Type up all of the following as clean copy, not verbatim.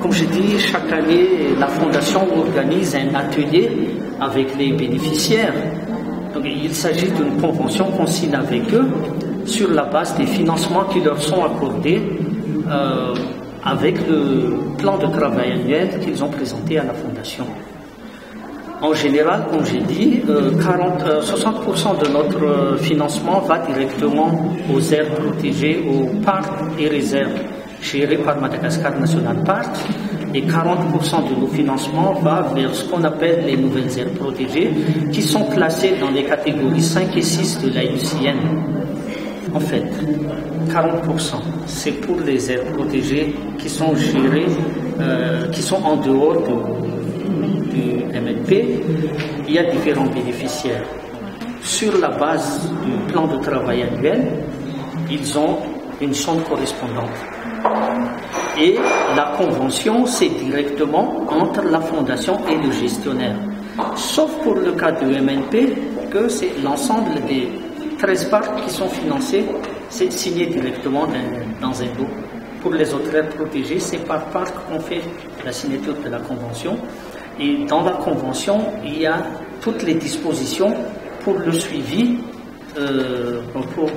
comme je dis, chaque année, la Fondation organise un atelier avec les bénéficiaires. Donc, il s'agit d'une convention qu'on signe avec eux sur la base des financements qui leur sont accordés avec le plan de travail annuel qu'ils ont présenté à la Fondation. En général, comme j'ai dit, 60% de notre financement va directement aux aires protégées, aux parcs et réserves gérés par Madagascar National Park, et 40% de nos financements va vers ce qu'on appelle les nouvelles aires protégées, qui sont classées dans les catégories 5 et 6 de l'IUCN. En fait, 40%, c'est pour les aires protégées qui sont gérées, qui sont en dehors du MNP. Il y a différents bénéficiaires. Sur la base du plan de travail annuel, ils ont une chambre correspondante. Et la convention, c'est directement entre la fondation et le gestionnaire. Sauf pour le cas du MNP, que c'est l'ensemble des 13 parcs qui sont financés, c'est signé directement dans un lot. Pour les autres aires protégées, c'est par parc qu'on fait la signature de la convention. Et dans la convention, il y a toutes les dispositions pour le suivi,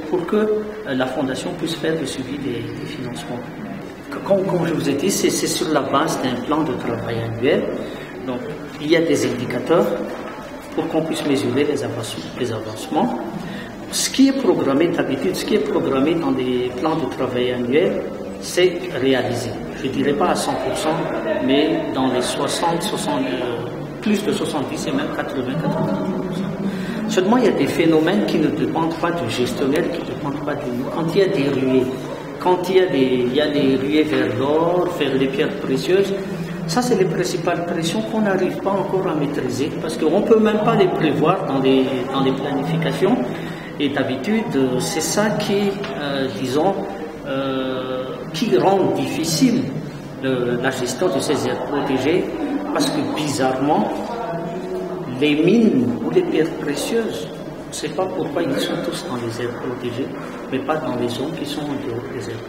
pour que la fondation puisse faire le suivi des financements. Comme je vous ai dit, c'est sur la base d'un plan de travail annuel. Donc, il y a des indicateurs pour qu'on puisse mesurer les avancements. Ce qui est programmé d'habitude, ce qui est programmé dans des plans de travail annuels, c'est réalisé. Je ne dirais pas à 100%, mais dans les 60, plus de 70 et même 80-90%. Seulement, il y a des phénomènes qui ne dépendent pas du gestionnaire, qui ne dépendent pas de nous. Quand il y a des ruées, quand il y a des ruées vers l'or, vers les pierres précieuses, ça c'est les principales pressions qu'on n'arrive pas encore à maîtriser, parce qu'on ne peut même pas les prévoir dans les planifications. Et d'habitude, c'est ça qui, qui rend difficile la gestion de ces aires protégées, parce que bizarrement, les mines ou les pierres précieuses, on ne sait pas pourquoi ils sont tous dans les aires protégées, mais pas dans les zones qui sont en dehors des aires.